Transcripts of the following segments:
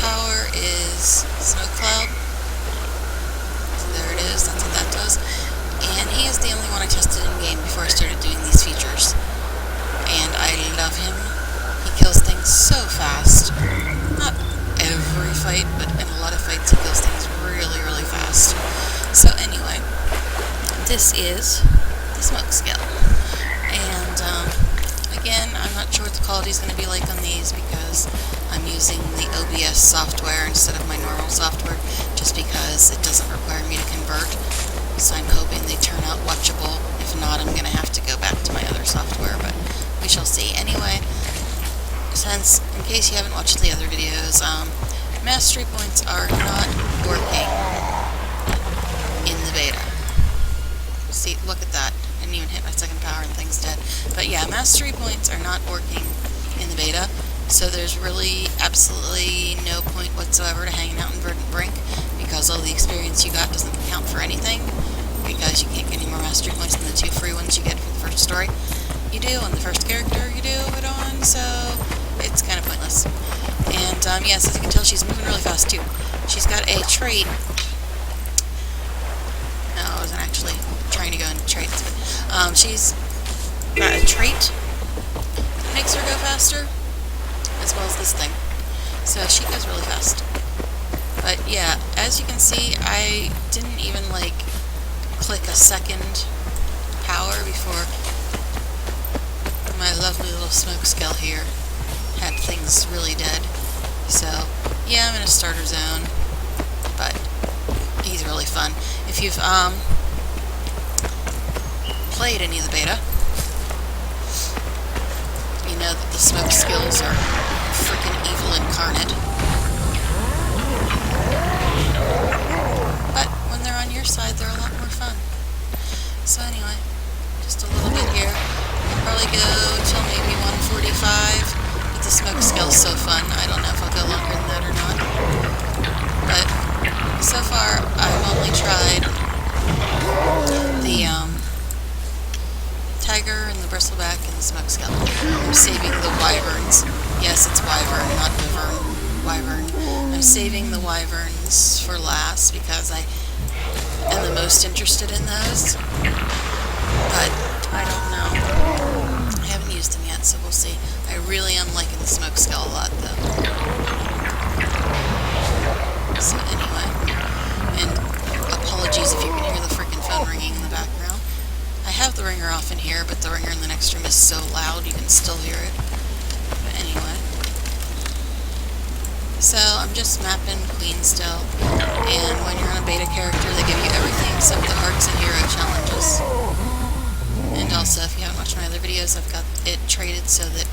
power is Smoke Cloud. So there it is, that's what that does. And he is the only one I tested in game before I started doing these features. And I love him. He kills things so fast. Not every fight, but in a lot of fights he kills things really, really fast. So anyway, this is the Smokescale. And again, I'm not sure what the quality is going to be like on these because I'm using the OBS software instead of my normal software, just because it doesn't require me to convert. So I'm hoping they turn out watchable. If not, I'm going to have to go back to my other software, but we shall see. Anyway, since, in case you haven't watched the other videos, mastery points are not working in the beta. See, look at that. I didn't even hit my second power and thing's dead. But yeah, mastery points are not working in the beta, so there's really absolutely no point whatsoever to hanging out in Verdant Brink, because all the experience you got doesn't count for anything, because you can't get any more mastery points than the 2 free ones you get for the first story. You do on the first character you do it on, so it's kind of pointless. And yes, as you can tell, she's moving really fast too. She's got a trait. No, I wasn't actually trying to go into traits, but she's got a trait that makes her go faster, as well as this thing. So she goes really fast. But yeah, as you can see, I didn't even like click a second power before my lovely little Smokescale here had things really dead. So yeah, I'm in a starter zone, but he's really fun. If you've played any of the beta, you know that the Smokescales are freaking evil incarnate. But when they're on your side, they're a lot more fun. So anyway, just a little bit here. I'll probably go till maybe 145. But the Smokescale's so fun. I don't know if I'll go longer than that or not. But so far, I've only tried the Tiger and the Bristleback and the Smokescale. I'm saving the Wyverns. Yes, it's Wyvern, not Wyvern. Wyvern. I'm saving the Wyverns for last because I am the most interested in those. But I don't know. I haven't used them yet, so we'll see. I really am liking the Smokescale a lot, though. So anyway, and apologies if you can hear the freaking phone ringing in the background. I have the ringer off in here, but the ringer in the next room is so loud you can still hear it. But anyway. So I'm just mapping Queensdale, and when you're on a beta character, they give you everything except the Arts and Hero challenges. And also, if you haven't watched my other videos, I've got it traded so that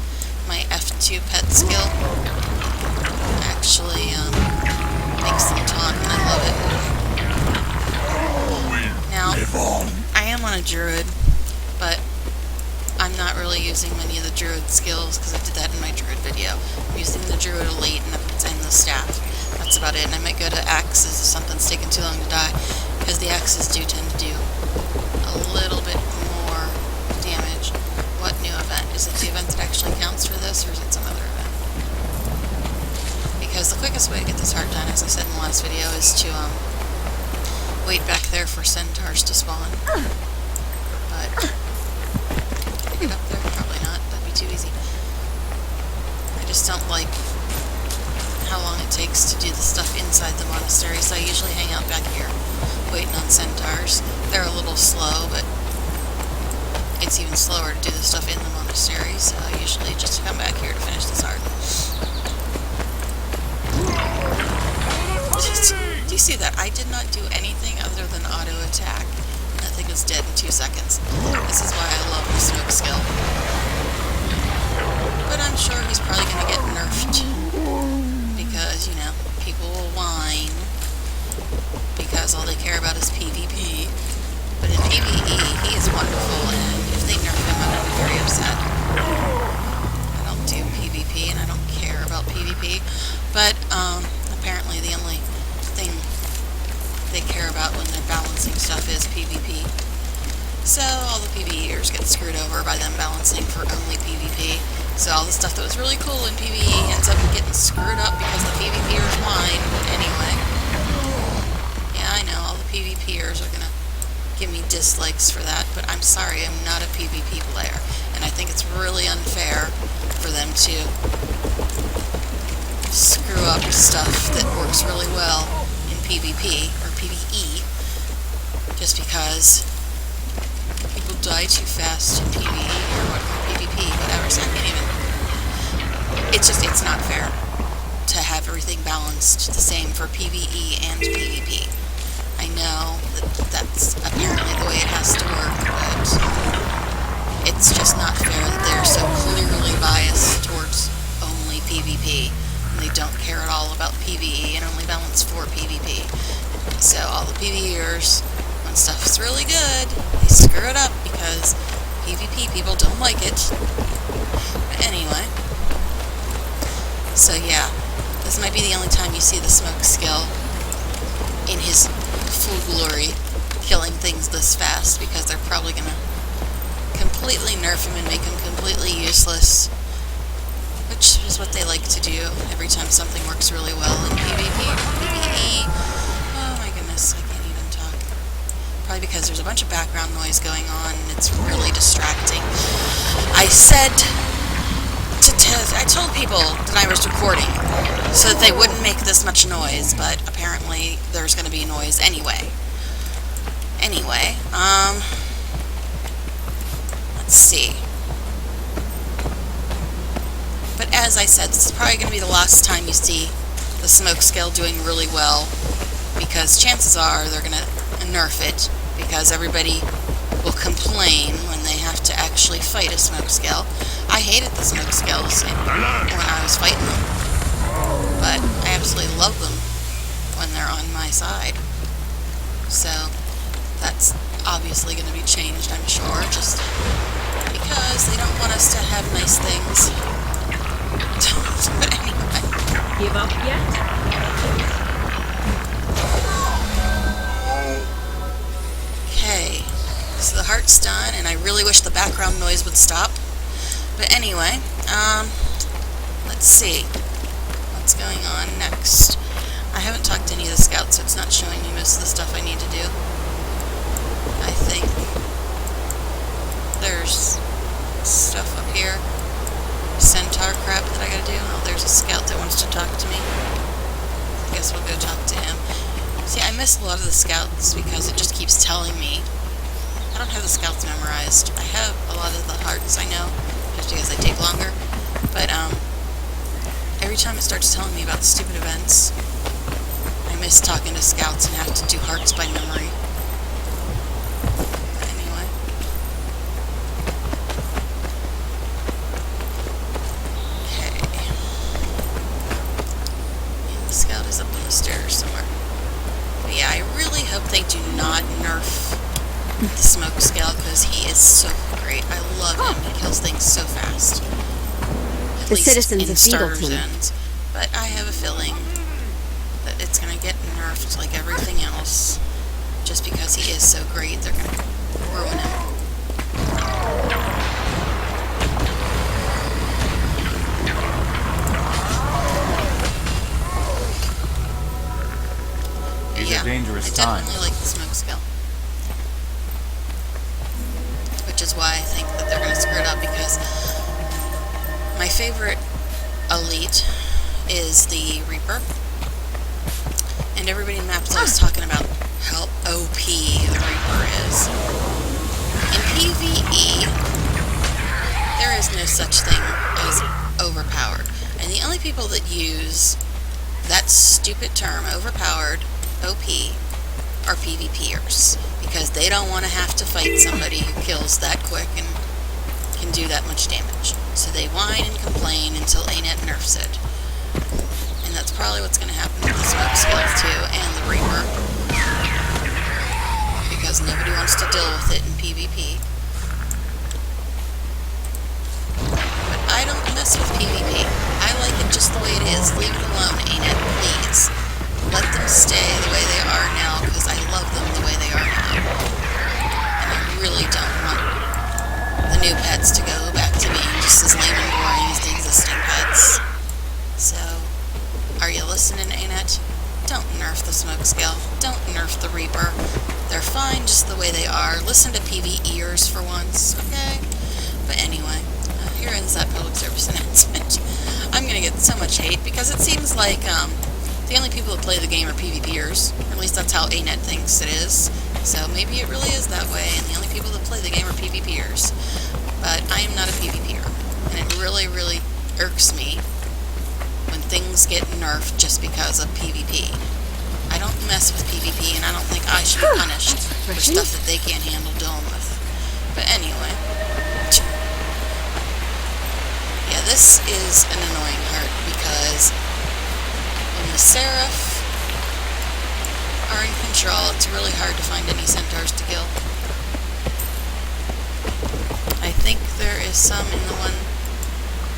my F2 pet skill actually makes them taunt, and I love it. Now, I am on a druid, but I'm not really using many of the druid skills because I did that in my druid video. I'm using the druid elite and the staff. That's about it. And I might go to axes if something's taking too long to die, because the axes do tend to do a little bit more damage. What new event? Is it the event that actually counts for this, or is it some other event? Because the quickest way to get this heart done, as I said in the last video, is to wait back there for centaurs to spawn. But can I get up there? Probably not. That'd be too easy. I just don't like how long it takes to do the stuff inside the monastery, so I usually hang out back here waiting on centaurs. They're a little slow, but it's even slower to do the stuff in the monastery, so I usually just come back here to finish this art. Do you see that? I did not do anything other than auto attack. That thing was dead in 2 seconds. This is why I love the Smokescale. But I'm sure he's probably going to get nerfed. Because, you know, people will whine. Because all they care about is PvP. But in PvE, he is wonderful, and if they nerf him, I'm going to be very upset. I don't do PvP, and I don't care about PvP. But, apparently the only thing they care about when they're balancing stuff is PvP. So all the PvEers get screwed over by them balancing for only PvP. So all the stuff that was really cool in PvE ends up getting screwed up because the PvPers whine. Anyway. Yeah, I know, all the PvPers are gonna give me dislikes for that, but I'm sorry, I'm not a PvP player. And I think it's really unfair for them to screw up stuff that works really well in PvP, or PvE, just because people die too fast in PvE, or what, PvP, whatever, so I can't even... It's not fair to have everything balanced the same for PvE and PvP. I know that that's apparently the way it has to work, but it's just not fair that they're so clearly biased towards only PvP, and they don't care at all about PvE and only balance for PvP. So all the PvEers, when stuff's really good, they screw it up because PvP people don't like it. But anyway, so yeah, this might be the only time you see the Smokescale in his full glory killing things this fast, because they're probably gonna completely nerf him and make him completely useless, which is what they like to do every time something works really well in PvP or PvE. Oh my goodness, I can't even talk. Probably because there's a bunch of background noise going on and it's really distracting. I told people that I was recording so that they wouldn't make this much noise, but apparently there's going to be noise anyway. Anyway, let's see. But as I said, this is probably going to be the last time you see the Smokescale doing really well, because chances are they're going to nerf it, because everybody will complain when they have to actually fight a Smokescale. I hated the Smokescales when I was fighting them, but I absolutely love them when they're on my side. So that's obviously going to be changed, I'm sure, just because they don't want us to have nice things. But anyway. Give up yet? Okay, so the heart's done, and I really wish the background noise would stop. But anyway, let's see what's going on next. I haven't talked to any of the scouts, so it's not showing me most of the stuff I need to do. I think there's stuff up here. Centaur crap that I gotta do. Oh, there's a scout that wants to talk to me. I guess we'll go talk to him. See, I miss a lot of the scouts because it just keeps telling me. I don't have the scouts memorized. I have a lot of the hearts, I know, just because they take longer. But, every time it starts telling me about stupid events, I miss talking to scouts and have to do hearts by memory. Anyway. Okay. And the scout is up on the stairs somewhere. But yeah, I really hope they do not nerf the Smokescale, because he is so great. I love him. He kills things so fast. At least citizens in of starter Beetleton. zones. But I have a feeling that it's going to get nerfed like everything else. Just because he is so great, they're going to ruin him. These are dangerous I times. definitely like the Smokescale. Which is why I think that they're going to screw it up, because my favorite elite is the Reaper. And everybody in maps I was talking about how OP the Reaper is. In PvE, there is no such thing as overpowered. And the only people that use that stupid term, overpowered, OP, are PvPers, because they don't want to have to fight somebody who kills that quick and can do that much damage. So they whine and complain until ANET nerfs it. And that's probably what's going to happen with the Smokescale too, and the Reaper, because nobody wants to deal with it in PvP. But I don't mess with PvP. I like it just the way it is. Leave it alone, ANET, please. Let them stay the way they are now, because I love them the way they are now. And I really don't listen to PvEers for once, okay? But anyway, here ends that public service announcement. I'm gonna get so much hate because it seems like the only people that play the game are PvPers, or at least that's how ANET thinks it is. So maybe it really is that way, and the only people that play the game are PvPers. But I am not a PvPer, and it really, really irks me when things get nerfed just because of PvP. I don't mess with PvP, and I don't think I should be punished for stuff that they can't handle dealing with. But anyway. Yeah, this is an annoying heart, because when the Seraph are in control, it's really hard to find any centaurs to kill. I think there is some in the one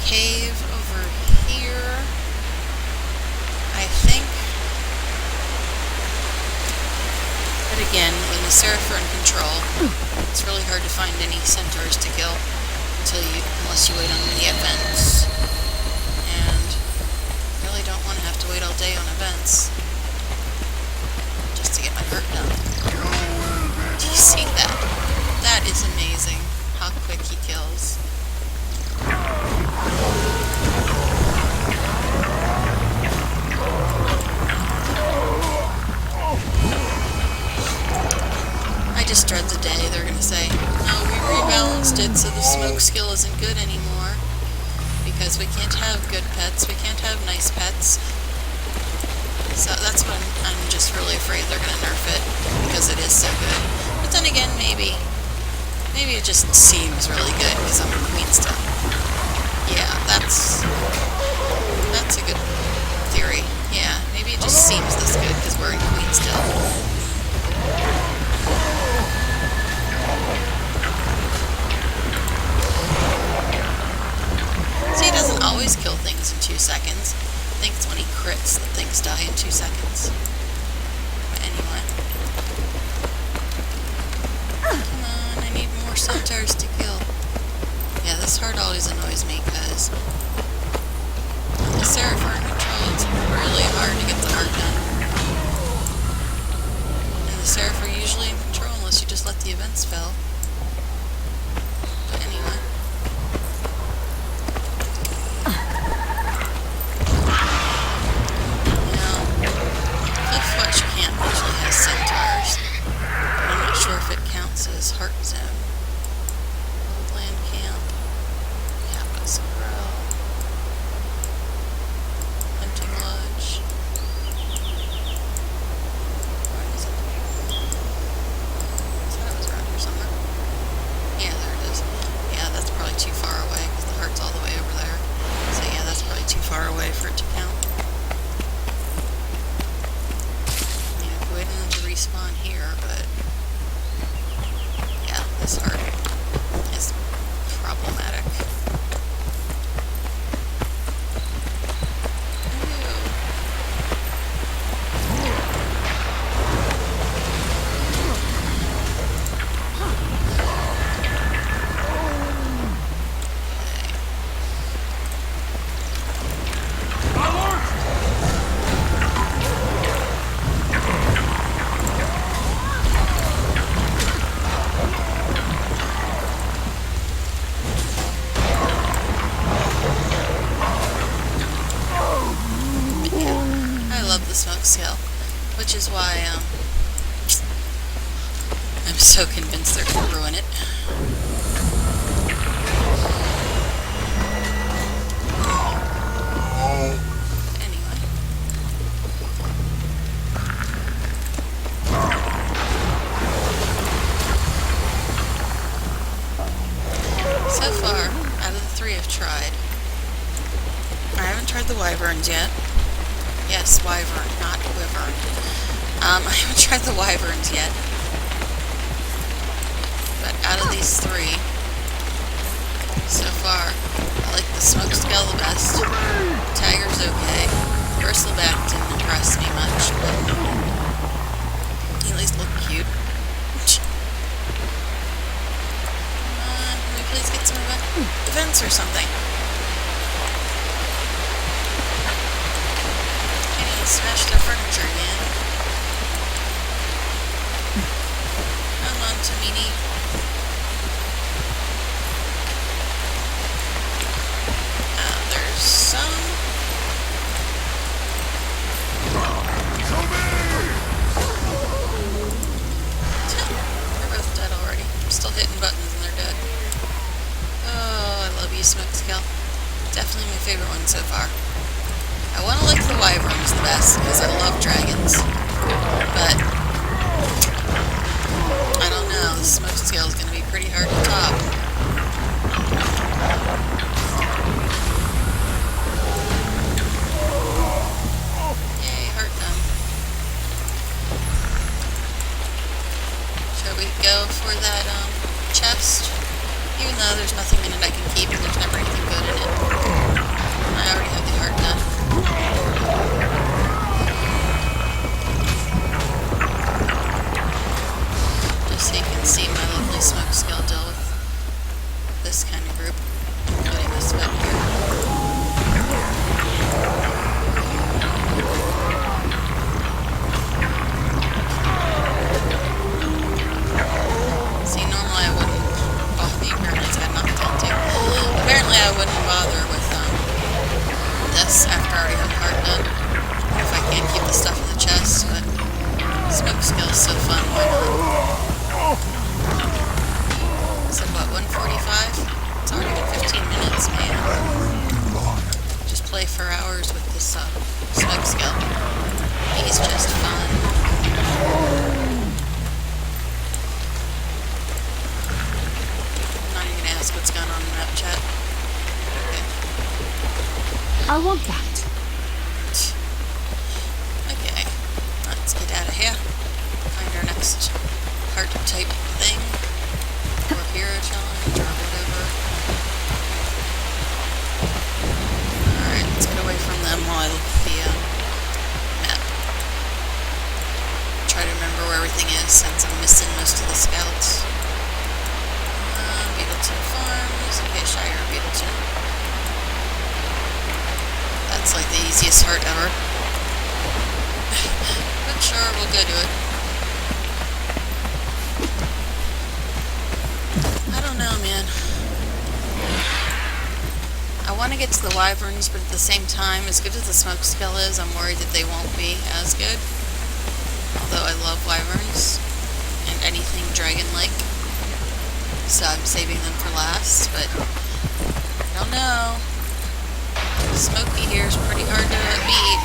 cave over here. I think. But again, when the Seraph are in control, it's really hard to find any centaurs to kill unless you wait on the events. And really don't want to have to wait all day on events just to get my hurt done. Do you see that? That is amazing how quick he kills. I just dread the day they're going to say, no, we rebalanced it so the Smokescale isn't good anymore. Because we can't have good pets, we can't have nice pets. So that's what I'm just really afraid they're going to nerf it, because it is so good. But then again, maybe it just seems really good because I'm in Queensdale. Yeah, that's a good theory. Yeah, maybe it just seems this good because we're in Queensdale. See, he doesn't always kill things in 2 seconds. I think it's when he crits that things die in 2 seconds. But anyway. Come on, I need more centaurs to kill. Yeah, this heart always annoys me because when the Seraph are in control, it's really hard to get the heart done. And the Seraph are usually in control unless you just let the events fail. But anyway. As Heart Zone. Oldland Camp. Kappa's Grow. Hunting Lodge. Where is it? I thought it was around here somewhere. Yeah, there it is. Yeah, that's probably too far away because the heart's all the way over there. So yeah, that's probably too far away for it to count. Yeah, waiting for them to respawn here, but this heart is problematic. The Smokescale, which is why I'm so convinced they're going to ruin it. Anyway. So far, out of the 3 I've tried, I haven't tried the Wyverns yet. Yes, Wyvern, not Wyvern. I haven't tried the Wyverns yet. But out of these 3, so far, I like the Smokescale the best. Tiger's okay. Bristleback didn't impress me much, but he at least looked cute. Come on, can we please get some events or something? Smashed their furniture again. Come on. to meanie. There's some. They're both dead already. I'm still hitting buttons and they're dead. Oh, I love you, Smokescale. Definitely my favorite one so far. I want to like the wyverns the best because I love dragons. But I don't know, the Smokescale is going to be pretty hard to top. Yay, heart done. Shall we go for that chest? Even though there's nothing in it I can keep and there's never anything good in it. I already have the heart done. Just so you can see my lovely Smokescale deal with this kind of group. Including this bit here. See, normally I wouldn't bother. Apparently it's got knocked down too. Apparently I wouldn't bother with this after I already have the heart done. If I can't keep the stuff in the chest, but Smokescale is so fun, why not? So what, 1:45? It's already been 15 minutes, man. Just play for hours with this Smokescale. He's just fun. I'm not even gonna ask what's going on in the map chat. Okay. I want that. Okay, let's get out of here. Find our next heart type thing. Or hero challenge or whatever. Alright, let's get away from them while I look at the map. Try to remember where everything is since I'm missing most of the scouts. Beetleton Farms. Okay, Shire Beetleton. That's like the easiest heart ever. But sure, we'll go do it. I don't know, man. I want to get to the wyverns, but at the same time, as good as the Smokescale is, I'm worried that they won't be as good. Although I love wyverns and anything dragon-like. So I'm saving them for last, but I don't know. Smokey here is pretty hard to beat.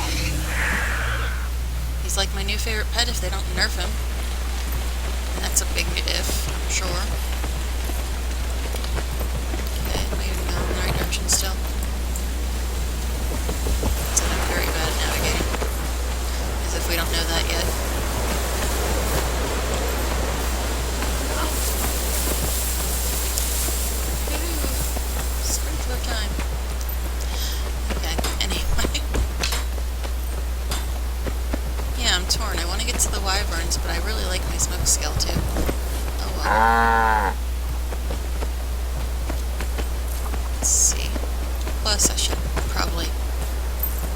He's like my new favorite pet if they don't nerf him. And that's a big if, I'm sure. Okay, am I even going in the right direction still? So I'm very bad at navigating. As if we don't know that yet. Sprinkler time. Okay, anyway. Yeah, I'm torn. I want to get to the wyverns, but I really like my Smokescale too. Oh well. Let's see. Plus, I should probably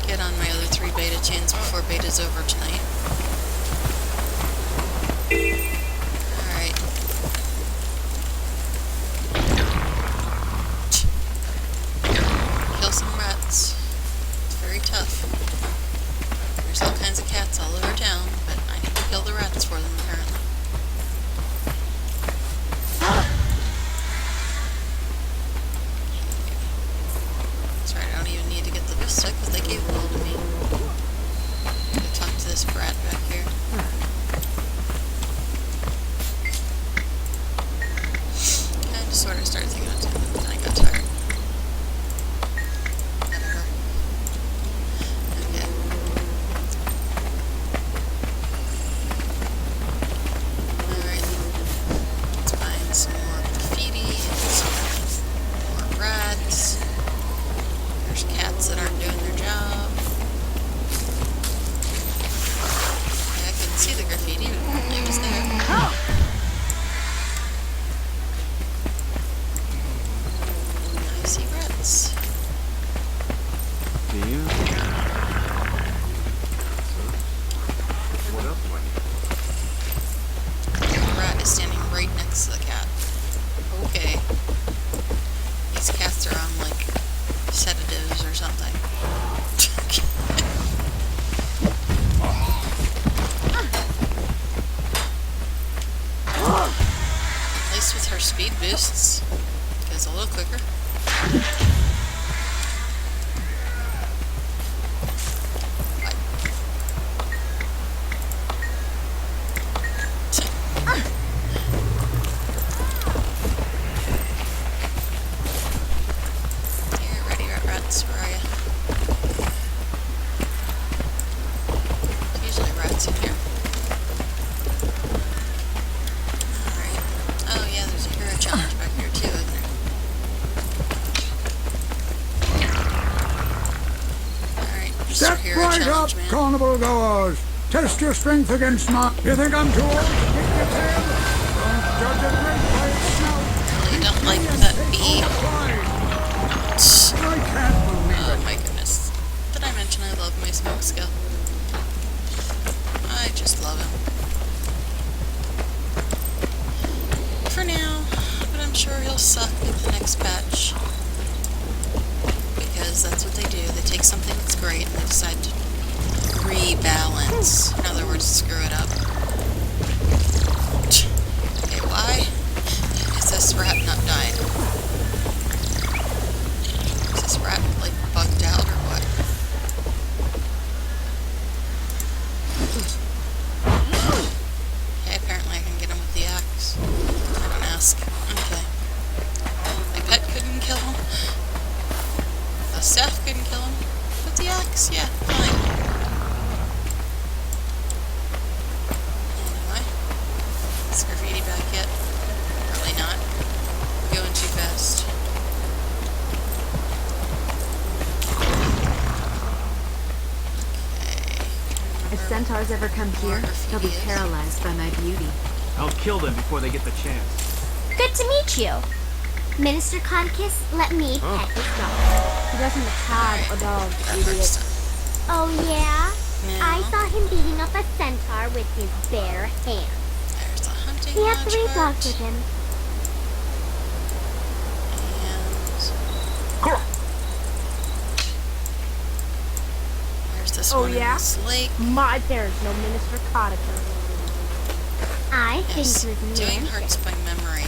get on my other 3 beta chains before beta's over tonight. Alright. Kill some rats. It's very tough. There's all kinds of cats all over town, but I need to kill the rats for them, apparently. That's right, I don't even need to get the vista, because they gave them all to me. Go talk to this brat back here. I just sort of started thinking about doing it, but then I got tired. Whatever. Okay. Alright. Let's find some more graffiti and some more rats. There's cats that aren't doing their job. Okay, I couldn't see the graffiti, but apparently it was there. I see rats. Do you? What else do I need? The rat is standing right At least with her speed boosts, goes a little quicker. Here, ready, rats, where are ya? There's usually rats in here. Alright. Oh yeah, there's a hero challenge back here too, isn't there? Alright, just a Step hero right up, challenge, man. carnival goers. Test your strength against my... You think I'm too old to kick your tail? Don't judge a drink by its snout. Really don't like that bee. I can't believe Oh it. my goodness. Did I mention I love my Smokescale? I just love him. For now, but I'm sure he'll suck in the next patch. Because that's what they do. They take something that's great and they decide to rebalance. In other words, screw it up. Okay, why is this rat not dying? Is this rat, like, bugged out or what? Okay, apparently I can get him with the axe. I don't ask. Okay. My pet couldn't kill him. The staff couldn't kill him. With the axe? Yeah, fine. Anyway. Is graffiti back yet? Probably not. Going too fast. If centaurs ever come here, they'll be paralyzed by my beauty. I'll kill them before they get the chance. Good to meet you. Minister Conkiss, let me pet his dog. He doesn't have a dog, idiot. Oh, yeah? Now, I saw him beating up a centaur with his bare hands. there's a hunting He had lodge 3 hut, dogs with him. and there's this Oh, one yeah? in this lake. My there's no Minister Cottager. I've been Yes, to his doing mansion. hearts by memory.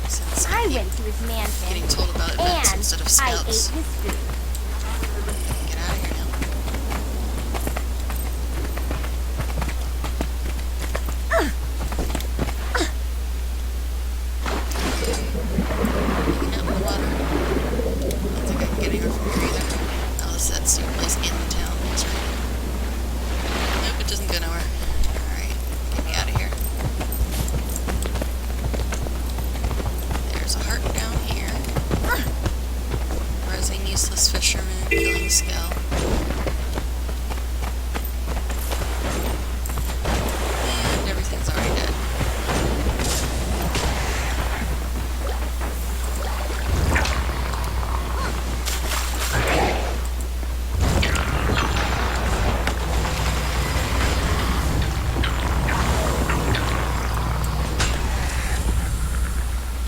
Since I I'm went to his mansion. getting told about events And instead of I ate scouts. his food. Get out of here now. Hanging out in the water. I don't think I can get anywhere from here either. Unless that's your place in the town. That's right. Nope, it doesn't go nowhere. Alright, get me out of here. There's a heart down here. Rising useless fisherman, killing scale. And everything's already dead.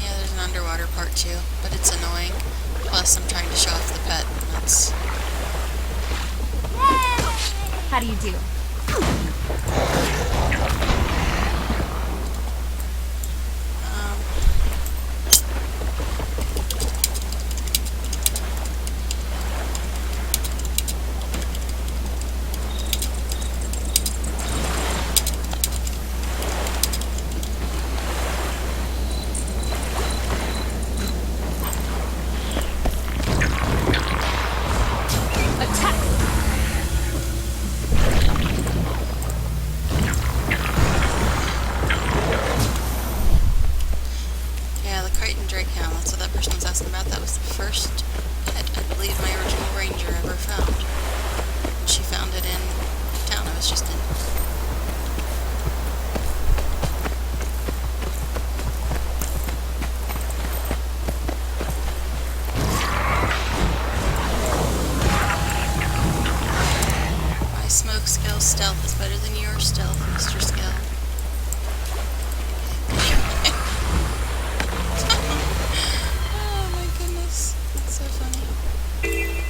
Yeah, there's an underwater part too, but it's annoying. Plus, I'm trying to show off the pet, and that's... How do you do? Um, Attack! yeah, the Kite and Drake Hound, that's what that person was asking about. That was the first pet I believe my original ranger ever found. She found it in town I was just in. My Smokescale stealth is better than your stealth, Mr. Scale. Oh my goodness, that's so funny.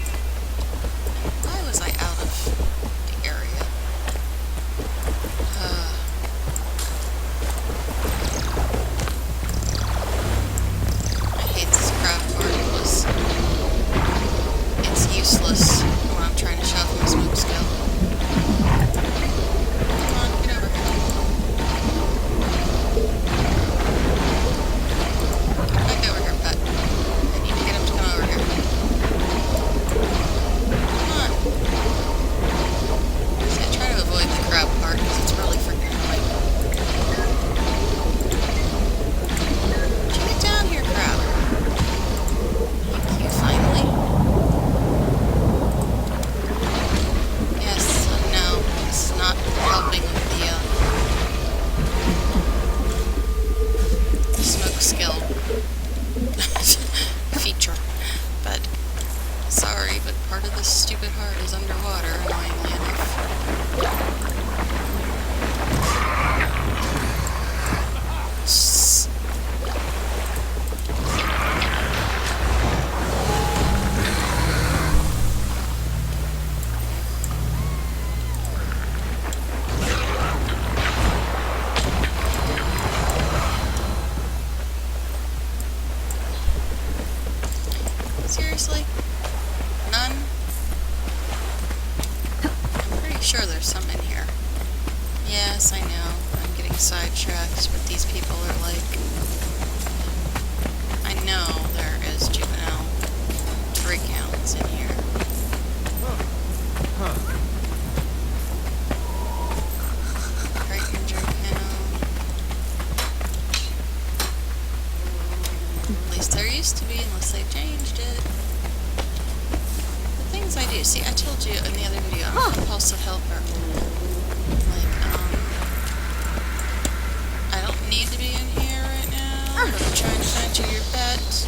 stupid heart is underwater, annoyingly enough. Seriously? None? I'm pretty sure there's some in here. Yes, I know. I'm getting sidetracked, but these people are like... I know there is juvenile breakdowns in here. Right in Draytown. At least there used to be, unless they changed it. The things I do, see, I told you in the other video, I'm a compulsive helper. Like, I don't need to be in here right now, but I'm trying to find you your pet.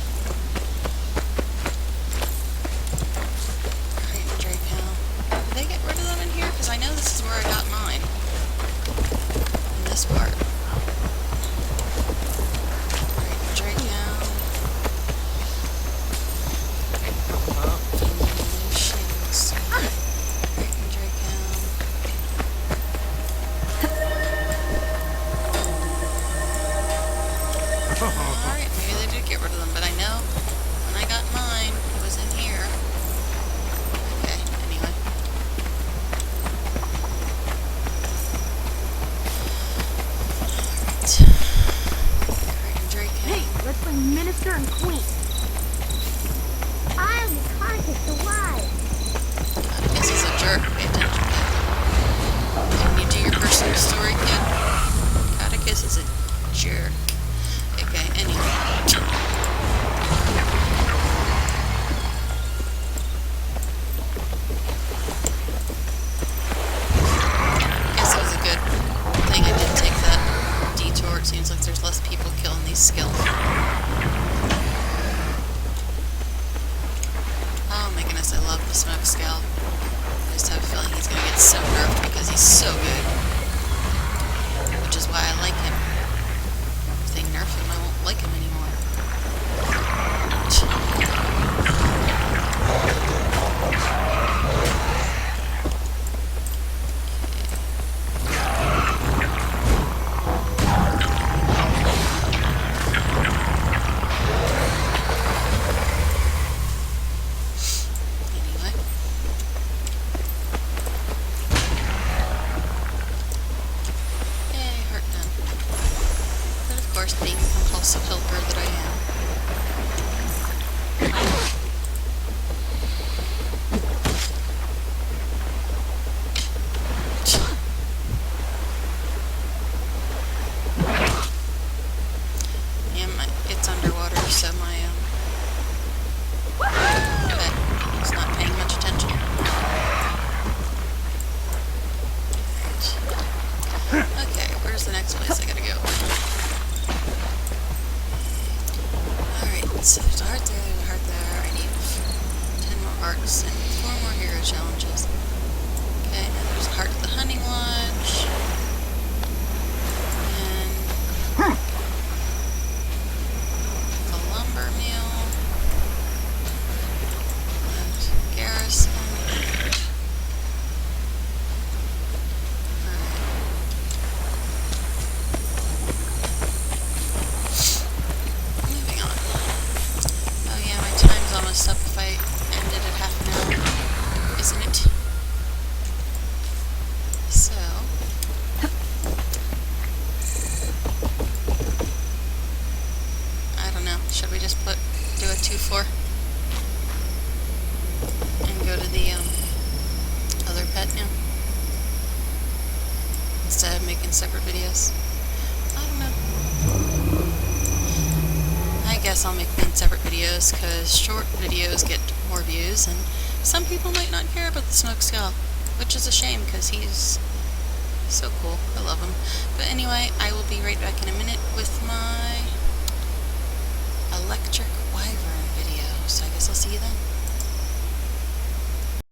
Right in Draytown. Did they get rid of them in here? Because I know this is where I got mine. In this part. Right in Draytown. Emotions. Right in Draytown. Alright, maybe they did get rid of them, but I know when I got mine, it was in here. Okay, anyway. Alright, Drake. Hey, let's play Minister and Queen. I'm the contest the wise. This is a jerk. Pay attention, kid. Can you do your personal story, kid? Catechus is a jerk. Okay, anyway. Guess it was a good thing I did take that detour. It seems like there's less people killing these skills. Oh my goodness, I love the Smokescale. I just have a feeling he's gonna get so nerfed because he's so good. Which is why I like him. If they nerf him, I won't like him anymore. Anyway. Yay, heart done. But of course, being the compulsive helper that I am. Yeah, it's underwater, so my pet is not paying much attention. Okay, where's the next place I gotta go? Alright, so there's a heart there, there's a heart there. I need 10 more hearts and 4 more hero challenges. Okay, and there's a heart at the hunting lodge. And the lumber mill. And garrison. Alright. Moving on. Oh yeah, my time's almost up if I ended at half an hour, isn't it? So... I don't know. Should we just do a 2-4? And go to the, other pet now? Instead of making separate videos? I don't know. I guess I'll make them separate videos, because short videos get more views, and some people might not care about the Smokescale, which is a shame, because he's so cool. I love him. But anyway, I will be right back in a minute with my electric wyvern video, so I guess I'll see you then.